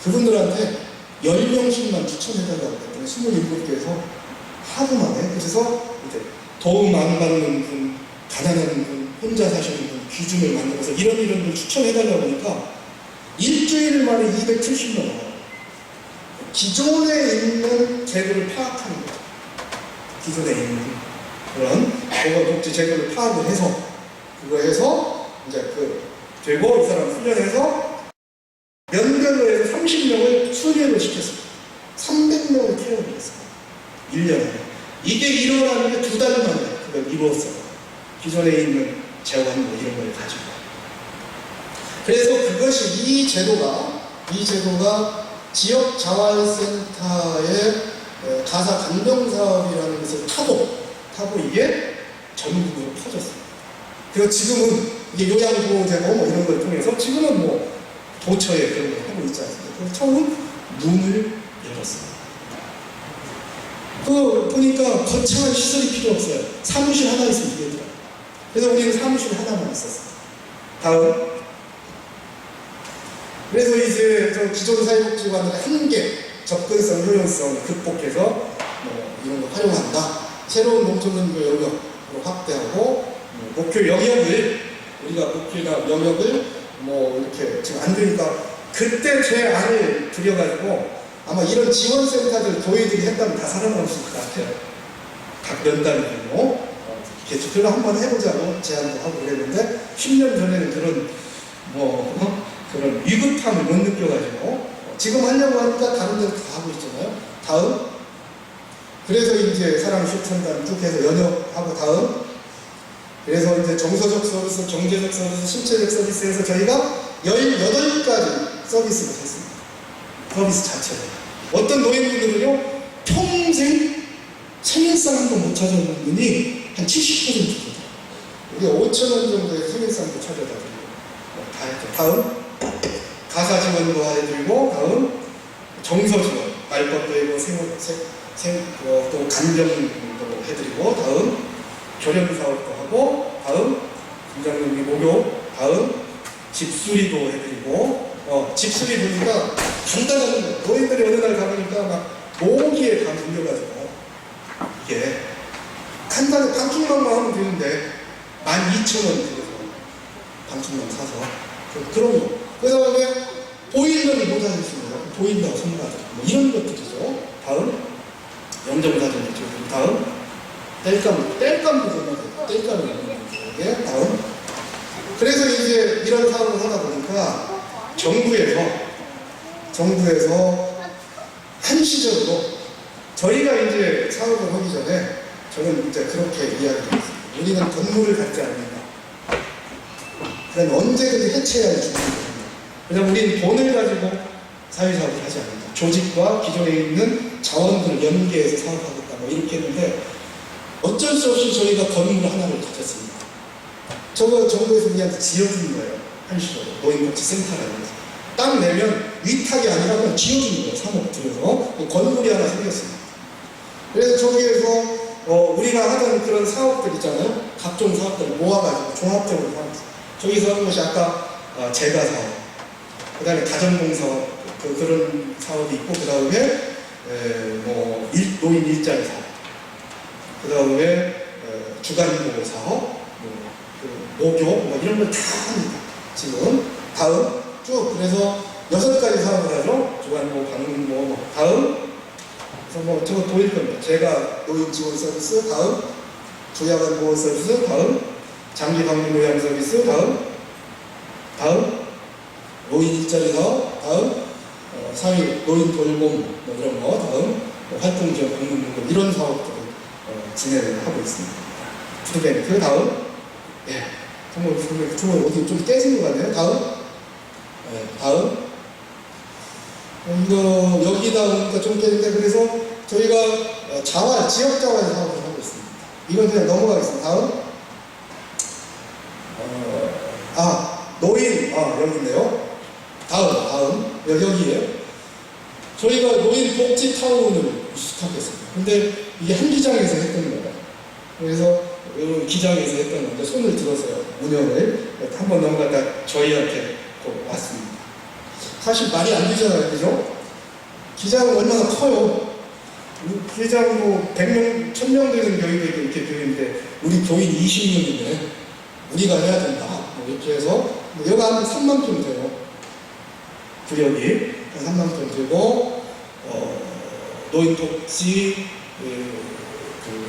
그분들한테 10명씩만 추천해달라고 했더니 27개에서 하루 만에 그래서 이제 도움 안 받는 분, 가난한 분, 혼자 사시는 분 기준을 만들어서 이런 분 추천해달라고 하니까 일주일 만에 270명 와요. 기존에 있는 제도를 파악하는 거죠. 기존에 있는 그런 보건복지 제도를 파악을 해서 그거 해서 이제 되고 이 사람 훈련해서 면접을 해서 30명을 수료를 시켰습니다. 300명을 태워를 했습니다. 1년에. 이게 일어나는 게 2달 만에 그걸 이루었어요. 기존에 있는 재원 뭐 이런 걸 가지고. 그래서 그것이 이 제도가 지역자활센터의 가사 강병사업이라는 것을 타고 이게 전국으로 퍼졌습니다. 그래서 지금은 이게 요양보호제도 뭐 이런 걸 통해서 지금은 뭐 도처에 그런 걸 하고 있지 않습니까? 그래서 처음 문을 열었습니다. 보니까 거창한 시설이 필요 없어요. 사무실 하나 있으면 되더라고요. 그래서 우리는 사무실 하나만 있었어요. 다음. 그래서 이제 저 기존 사회복지관의 한계, 접근성, 효용성 극복해서 뭐 이런 거 활용한다. 새로운 농촌진보 영역으로 확대하고 목표 영역을 우리가 목표나 영역을 뭐 이렇게 지금 안 되니까 그때 제 안을 들여가지고 아마 이런 지원센터들 교회들이 했다면 다 살아남을 수 있을 것 같아요. 각 연단이고 개척을 한번 해보자고 제안도 하고 그랬는데 10년 전에는 그런 위급함을 못 느껴가지고 지금 하려고 하니까 다른 데로 다 하고 있잖아요. 다음. 그래서 이제 사랑 실천단 쭉 해서 연역하고 다음. 그래서 이제 정서적 서비스, 경제적 서비스, 신체적 서비스에서 저희가 18가지 서비스를 했습니다. 서비스 자체를. 어떤 노인분들은요, 평생 생일상 한 번 못 찾아오는 분이 한 70%거든요. 우리가 5,000원 정도의 생일상도 찾아다 드리고, 다 했죠. 다음. 가사 지원도 해드리고, 다음. 정서 지원, 말벗도 해고, 또 간병도 해드리고, 다음. 교련 사업도 하고, 다음. 목욕, 다음 집수리도 해드리고, 집수리 보니까 간단한 거예요. 노인들이 어느 날 가보니까 막 모기에 다 물려가지고, 이게 간단히 방충망만 하면 되는데 12,000원 들여서 방충망 사서 그런 거. 그 다음에 보일러를 못 하셨습니다. 보일러 선물하죠. 뭐 이런 것들이죠. 다음 영정사진 찍고, 다음 땔감도 정말 땔감이 있는 거죠. 다음. 그래서 이제 이런 사업을 하다 보니까 정부에서 한시적으로 저희가 이제 사업을 하기 전에 저는 이제 그렇게 이야기했습니다. 우리는 건물을 갖지 않는다. 그럼 언제든지 해체해야 준비됩니다. 왜냐하면 우리는 돈을 가지고 사회사업을 하지 않는다. 조직과 기존에 있는 자원들을 연계해서 사업하겠다. 뭐 이렇게 했는데 어쩔 수 없이 저희가 건물 하나를 가졌습니다. 저거 정부에서 우리한테 지어주는 거예요. 한시적으로 노인복지센터라는 거죠. 땅 내면 위탁이 아니라 그냥 지어주는 거예요. 3억 들여서 건물이 하나 생겼습니다. 그래서 저기에서 우리가 하던 그런 사업들 있잖아요. 각종 사업들을 모아가지고 종합적으로 하는 저기서 하는 것이 아까 재가 사업, 그 다음에 가정공 사업, 그런 사업이 있고, 그 다음에 뭐 노인 일자리 사업, 그 다음에 주간보호 사업, 목욕, 뭐 이런 걸 다 합니다. 지금 다음 쭉 그래서 6가지 사업을 하죠. 주간보호, 방문보호, 다음. 그래서 뭐 저거 보일 겁니다. 제가 노인 지원 서비스, 다음 주야간 보호 서비스, 다음 장기 방문 요양 서비스, 다음 노인 일자리 사업, 다음 사회 노인 돌봄 뭐 이런 거, 다음 활동 지원 방문 등급 이런 사업들을 진행을 하고 있습니다. 푸드뱅크, 다음 정말 푸드뱅크 어디 좀 깨진 것 같네요. 다음 이거 여기다 오니까 좀 깨진데, 그래서 저희가 지역 자활 사업을 하고 있습니다. 이건 그냥 넘어가겠습니다. 다음 노인 여기 있네요. 다음 여기에요. 저희가 노인 복지 타운을 시작했습니다. 근데 이게 한 기장에서 했던 거예요. 그래서 기장에서 했던 건데 손을 들어서요. 운영을 한번 넘어갔다 저희한테 왔습니다. 사실 말이 안 되잖아요. 그죠? 기장은 얼마나 커요. 기장 뭐 100명, 1000명 되는 교육에 이렇게 교육인데 우리 교인 20명인데 우리가 해야 된다. 뭐 이렇게 해서 여기 한 3만 평 돼요. 구역이 한 3만 평 되고 노인복지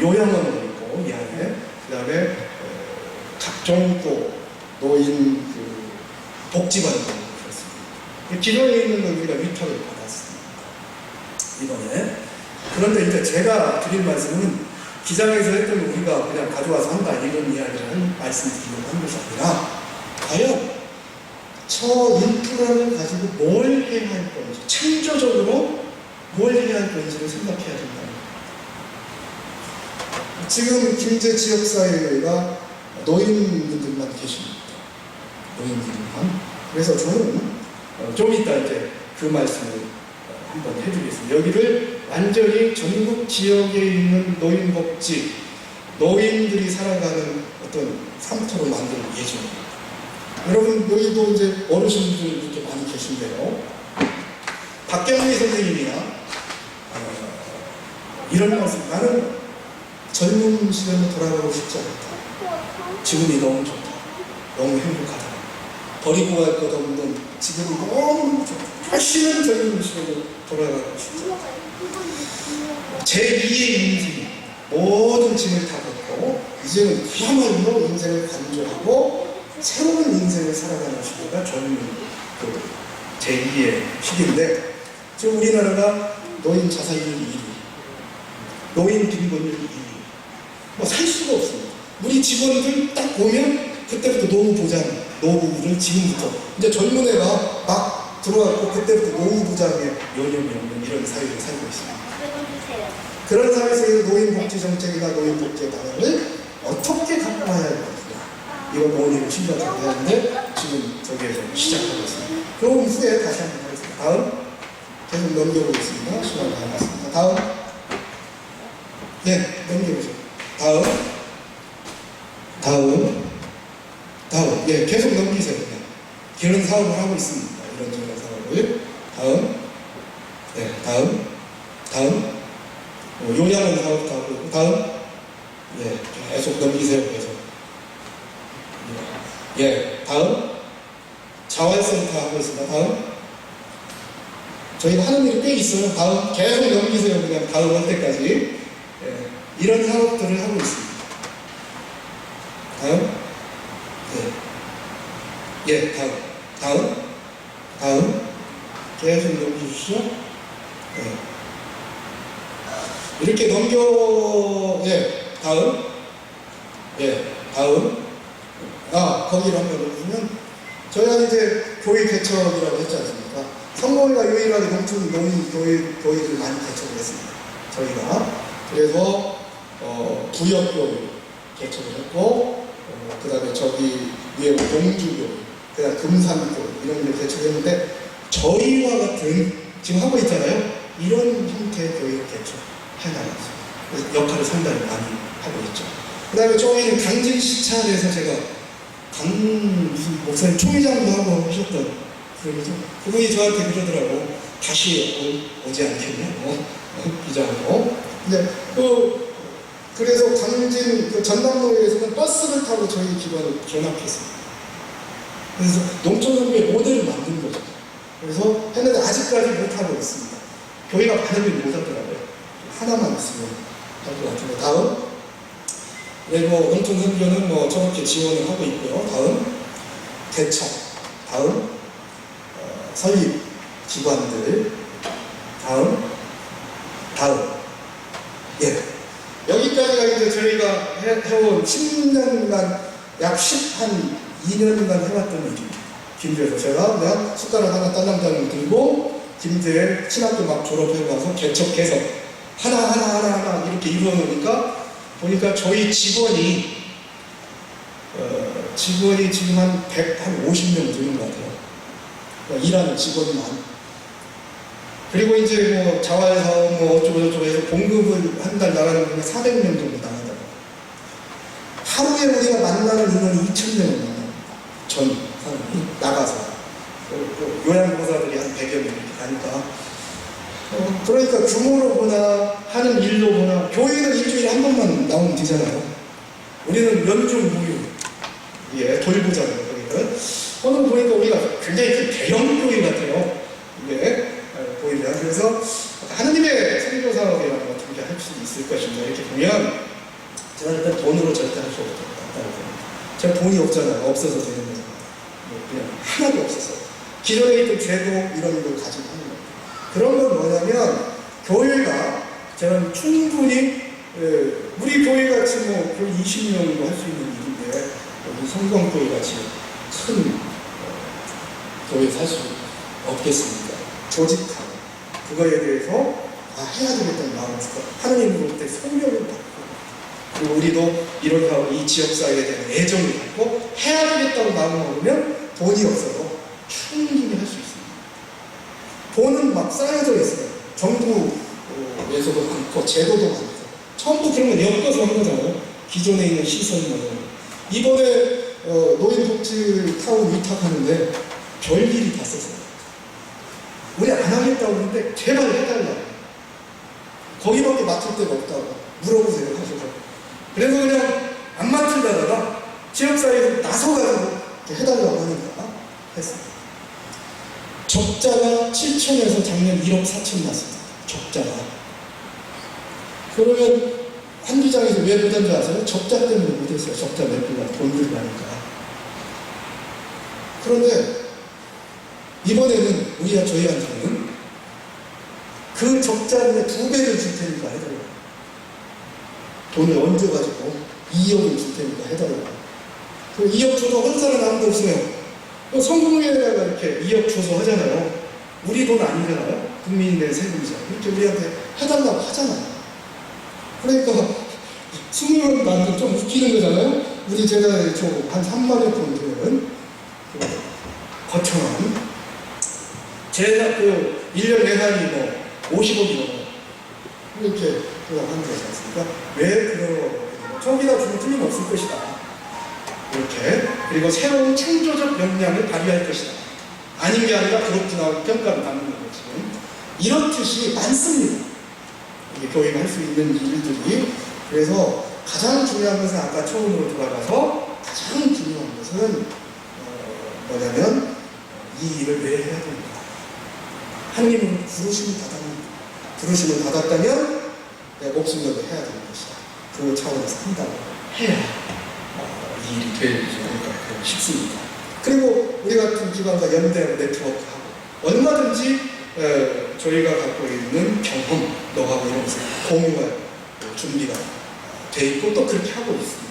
요양원도 있고 이 안에, 그 다음에 각종 또 노인 복지관도 기존에 있는 건 우리가 위탁을 받았습니다. 이번에. 그런데 이제 제가 드릴 말씀은 기장에서 했던 우리가 그냥 가져와서 한다 이런 이야기를 말씀드리려고 한 것이 아니라 과연 저 인프라를 가지고 뭘 해야 할 건지, 창조적으로 뭘 해야 할 건지를 생각해야 된다. 지금 김제 지역사회가 노인분들만 계십니다. 노인분들만. 그래서 저는 좀 이따 이제 그 말씀을 한번 해드리겠습니다. 여기를 완전히 전국 지역에 있는 노인복지, 노인들이 살아가는 어떤 상토로 만들 예정입니다. 여러분, 여기도 이제 어르신들이 이렇게 많이 계신데요. 박경리 선생님이나 이런 말씀, 나는 젊은 시대로 돌아가고 싶지 않다. 지금이 너무 좋다. 너무 행복하다. 버리고 갈 것 없는 지금이 너무 좋다. 다시는 젊은 시대로 돌아가고 싶지 않다. 제2의 인생, 모든 짐을 다 벗고 이제는 그야말로 인생을 간조하고 새로운 인생을 살아가는 시기가 젊은 제2의 시기인데, 지금 우리나라가 노인 자살률 1위, 노인 빈곤율 2위, 살 수가 없습니다. 우리 직원들 딱 보면 그때부터 노후 보장, 노후를 지금부터 이제 젊은 애가 막 들어왔고 그때부터 노후 보장에 여념이 없는 이런 사회를 살고 있습니다. 그런 사회에서 노인복지 정책이나 노인복지의 방향을 어떻게 갖고 와야 할 것이냐, 이거 논의를 심각하게 하는데 지금 저기에서 시작하고 있습니다. 그럼 후에 다시 한번 하겠습니다. 다음 계속 넘겨보겠습니다. 시간이 안 났습니다. 다음 넘겨보세요. 다음 예, 계속 넘기세요. 그냥. 그런 사업을 하고 있습니다. 이런저런 사업을. 다음. 요양원 사업도 하고 있고, 예, 계속 넘기세요. 계속. 예, 다음. 자활센터 하고 있습니다. 저희가 하는 일이 꽤 있어요. 계속 넘기세요. 그냥 다음 할 때까지. 예, 이런 사업들을 하고 있습니다. 예, 다음. 계속 넘겨주시죠. 예. 이렇게 다음. 거기를 한번 보시면, 저희가 이제 교회 개척이라고 했지 않습니까? 성모회가 유일하게 농촌 교회를 많이 개척을 했습니다. 저희가. 그래서, 구역교회 개척을 했고, 그 다음에 저기 위에 동주교회, 그 다음에 금산교회, 이런 걸 개척했는데, 저희와 같은, 지금 하고 있잖아요? 이런 형태의 교회를 개척해나갔어요. 그래서 역할을 상당히 많이 하고 있죠. 그 다음에 저희는 강진 시찰에서 제가 무슨 목사님 총회장도 하고 하셨던 그분이 저한테 그러더라고. 다시 오지 않겠냐고. 기자하고. 그래서 강진 전남로에서는 버스를 타고 저희 기관을 견학했습니다. 그래서 농촌협의회 모델을 만든 거죠. 그래서 했는데 아직까지 못하고 있습니다. 교회가 많으면 못하더라고요. 하나만 있으면 할 것 같은데. 다음. 그리고 농촌선교는 저렇게 지원을 하고 있고요. 다음. 개척. 다음. 설립 기관들. 다음. 예. 여기까지가 이제 저희가 해온 10년간, 약 2년간 해왔던 일입니다. 김제에서 제가 그냥 숟가락 하나 딸랑딸랑 들고, 김제 신학교 막 졸업하고 와서 개척, 개석. 하나 이렇게 이루어놓으니까, 보니까 저희 직원이 지금 한 50명 되는 것 같아요. 일하는 직원만. 그리고 이제 자활사업 어쩌고저쩌고 해서 봉급을 한 달 나가는 게 400명 정도 나가더라고요. 하루에 우리가 만나는 인원이 2,000명을 만납니다. 전 사람이 나가서. 요양보호사들이 한 100여 명 이렇게 가니까. 그러니까 규모로 보나 하는 일로 보나 교회는 일주일에 한 번만 나오면 되잖아요. 우리는 연중 무휴. 예, 돌보잖아요. 거기는. 오늘 보니까 우리가 굉장히 대형 교회 같아요. 예. 보이면. 그래서 하느님의 선교 사업이라고 어떻게 할 수 있을 것인가 이렇게 보면 제가 일단 돈으로 절대 할 수 없다고 봅니다. 제가 돈이 없잖아요. 없어서 되는 거잖아요. 그냥 하나도 없어서. 기존에 있던 제도 이런 걸 가지고 하는 거예요. 그런 건 뭐냐면 교회가 저는 충분히 우리 교회 같이 거의 20명도 할 수 있는 일인데 우리 성경교회 같이 큰 교회 살 수 없겠습니까? 조직하고 그거에 대해서 해야 되겠다는 마음에서 하나님으로부터 성령을 받고 그리고 우리도 이런 사업 이 지역사회에 대한 애정을 갖고 해야 되겠다고 마음을 먹으면 돈이 없어도 충분히 할 수 있습니다. 돈은 막 쌓여져 있어요. 정부에서도 많고 제도도 많고 전부 그런 건 엮어서 한 거잖아요. 기존에 있는 시설만. 이번에 노인복지 타운 위탁하는데 별일이 다 썼어요. 우리 안 하겠다고 하는데 제발 해달라고. 거기밖에 맡을 데가 없다고 물어보세요. 하셔서. 그래서 그냥 안 맡으려다가 지역사회에서 나서가지고 해달라고 하니까 했습니다. 적자가 7천에서 작년 1억 4천 났습니다. 적자가. 그러면 한주장에서 왜 못한 줄 아세요? 적자 때문에 못했어요. 적자 메꾸려고 돈 들고 하니까. 그런데 이번에는 우리가 저희한테는 그 적자의 2배를 줄 테니까 해달라고. 돈을 얹어가지고 2억을 줄 테니까 해달라고. 그 2억 줘도 한 사람 아무도 없어요. 성공회에다가 이렇게 2억 줘서 하잖아요. 우리 돈 아니잖아요. 국민의 세금이잖아요. 이렇게 우리한테 해달라고 하잖아요. 그러니까 20명 나한테 좀 웃기는 거잖아요. 우리 제가 한 3만여 돈 되는 거창한 제가 1년 예산이 50억이요. 이렇게 하는 거지 않습니까? 왜 그런 저기다 주면 틀림없을 것이다. 이렇게. 그리고 새로운 창조적 역량을 발휘할 것이다. 아닌 게 아니라 그렇구나 평가를 받는 거죠. 지금 이렇듯이 많습니다. 이게 교회가 할 수 있는 일들이. 그래서 가장 중요한 것은 아까 처음으로 돌아가서 가장 중요한 것은 뭐냐면 이 일을 왜 해야 됩니까? 하나님은 부르심을 받았다면 내 목숨 걸고 해야 되는 것이다. 그 차원에서 한다고 해야 이 일이 되지 않을까 싶습니다. 그리고 우리 같은 기관과 연대하고 네트워크하고 얼마든지 저희가 갖고 있는 경험, 노하우 이런 것을 공유할 준비가 돼 있고 또 그렇게 하고 있습니다.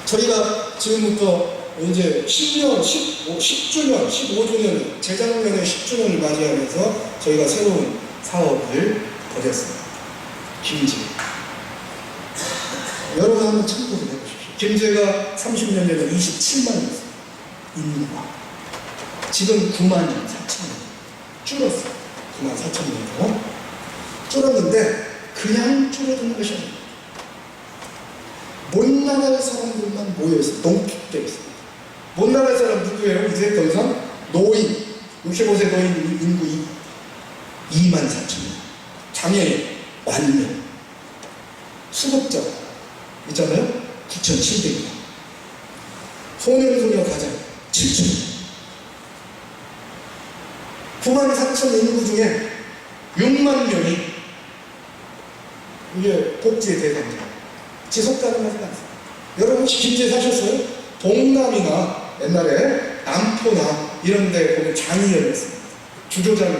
저희가 지금부터 이제 10년, 10주년, 15주년, 재작년에 10주년을 맞이하면서 저희가 새로운 사업을 벌였습니다. 김제. 여러분 한번 참고를 해보십시오. 김제가 30년 전에 27만이었어요. 인구가. 지금 9만 4천. 줄었어요. 9만 4천 명으로. 줄었는데 그냥 줄어드는 것이 아니에요. 못 나갈 사람들만 모여있어요. 농축되어 있습니다. 못 나갈 사람 누구예요? 이제 더 이상 노인, 65세 노인 인구 2만 4천 명. 장애인 10,000명. 수급자 있잖아요? 9,700명. 소년소녀 가장 7,000명. 9만 4천 인구 중에 6만 명이 이게 복지의 대상자. 지속 가능하지 않습니다. 여러분 혹시 김제 사셨어요? 동남이나 옛날에 남포나 이런 데 보면 장이였습니다. 주조장이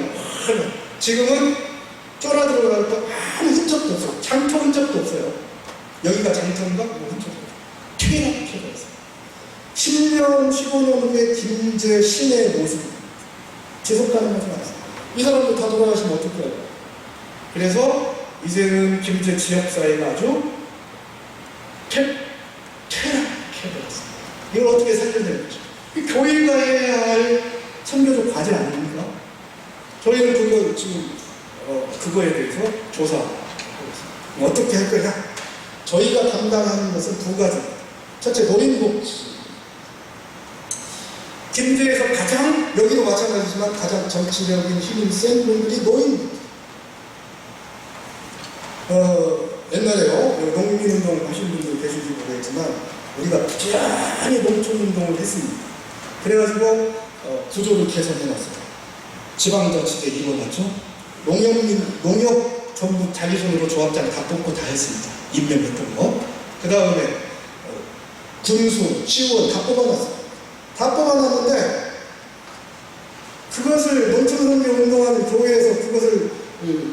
지금은 쫄아 들어가니까 아무 흔적도 없어요. 장터 흔적도 없어요. 여기가 장터인가? 뭐 흔적도 없어요. 퇴락해져 있어요. 10년, 15년 후에 김제 시내의 모습 지속 가능하지 않습니다. 이 사람들 다 돌아가시면 어떡해요? 그래서 이제는 김제 지역사회가 아주 퇴락해버렸습니다. 이걸 어떻게 살려내야 되죠? 교회가 해야 할 선교적 과제 아닙니까? 저희는 그거 지금 그거에 대해서 조사하고 있습니다. 어떻게 할 거냐? 저희가 담당하는 것은 두 가지입니다. 첫째, 노인복지. 김제에서 가장, 여기도 마찬가지지만 가장 정치적인 힘이 센 분들이 노인입니다. 옛날에요, 농민운동 하신 분들 계실지 모르겠지만, 우리가 부지런히 농촌운동을 했습니다. 그래가지고, 구조를 개선해놨어요. 지방자치제 일어났죠? 농협 전부 자기 손으로 조합장 다 뽑고 다 했습니다. 임명했던 거. 그 다음에, 군수, 시의원 다 뽑아놨어요. 다 뽑아놨는데, 그것을 농촌운동 운동하는 교회에서 그것을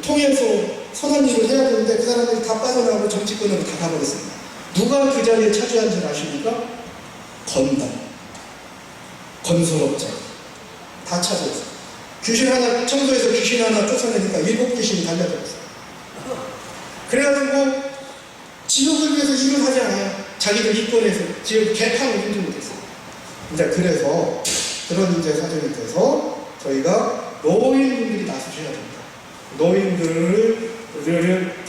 통해서 선한 일을 해야 되는데 그 사람들이 다 빠져나가고 정치권으로 다 가버렸습니다. 누가 그 자리에 차지한지 아십니까? 건달, 건설업자 다 차지했어요. 귀신 하나, 청소에서 귀신 하나 쫓아내니까 7귀신이 달려들었어요. 그래가지고 지역을 위해서 일을 하지 않아요. 자기들 이권에서 지역 개판을 힘들게 됐어요. 이제 그래서 그런 이제 사정이 돼서 저희가 노인분들이 나서셔야 됩니다. 노인들을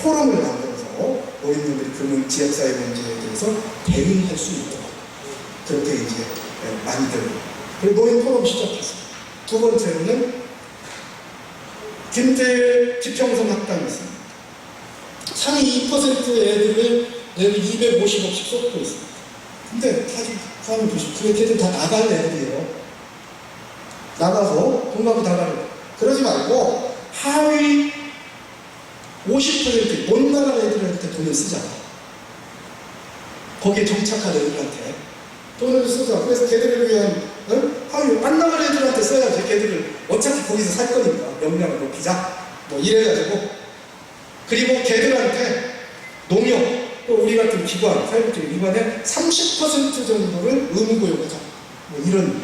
포럼을 만들어서 노인분들이 그 지역사회 문제에 대해서 대응할 수 있도록 그렇게 이제 만들고, 그리고 노인 포럼 시작했습니다. 두 번째로는 김제 지평선 학당이 있습니다. 상위 2% 애들을 250억씩 쏟고 있습니다. 근데 사람을 보시면 그 애들 다 나갈 애들이에요. 나가서 돈 갖고 나가는. 그러지 말고 하위 50% 못 나가는 애들한테 돈을 쓰자. 거기에 정착한 애들한테 돈을 쓰자. 그래서 걔들을 위한 하위 안 나가는 애들한테 써야지. 걔들을 어차피 거기서 살 거니까 역량을 높이자. 뭐 이래가지고, 그리고 걔들한테 농협 또 우리 같은 기관, 사회복지 기관에 30% 정도를 의무고용하자. 뭐 이런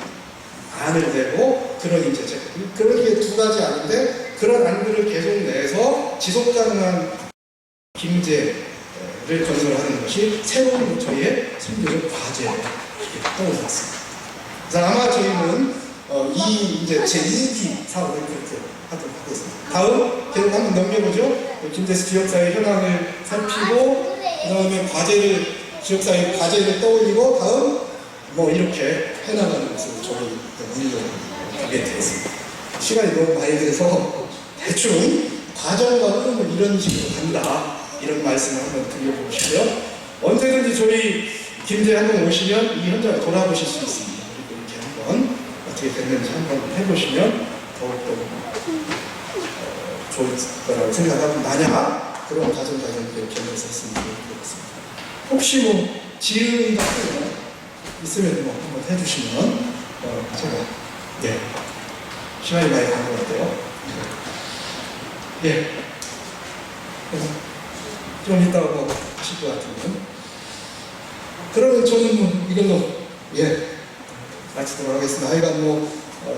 안을 내고, 그런 이제 그런 게 두 가지 안인데, 그런 안들을 계속 내서 지속 가능한 김제를 건설하는 것이 새로운 저희의 선교적 과제로 떠올랐습니다. 그래서 아마 저희는 이 이제 제2기 사업을 그렇게 하도록 하겠습니다. 다음 계속 한번 넘겨보죠. 김제 지역사회 현황을 살피고, 그 다음에 과제를, 지역사회 과제를 떠올리고, 다음 뭐 이렇게 해나가는 것을 저희 운동하게 되었습니다. 시간이 너무 많이 들어서 대충 과정과 흐름을 이런 식으로 간다, 이런 말씀을 한번 드려보고 싶고요. 언제든지 저희 김제 한번 오시면 이 현장을 돌아보실 수 있습니다. 그리고 이렇게 한번 어떻게 됐는지 한번 해보시면 더욱더 좋을 거라고 생각하고, 만약 그런 가정자녀들의 견해서 했으면 좋겠습니다. 혹시 뭐 지은이 같은 거 있으면 뭐 한번 해주시면 제가 네, 시간이 많이 간 것 같아요. 예. 좀 이따가 뭐 하실 것 같으면, 그러면 저는 뭐 이걸로 예 마치도록 하겠습니다. 하여간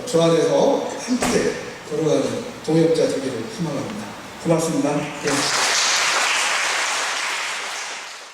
저 안에서 함께 걸어가는 동역자 되기를 희망합니다. 고맙습니다. 예.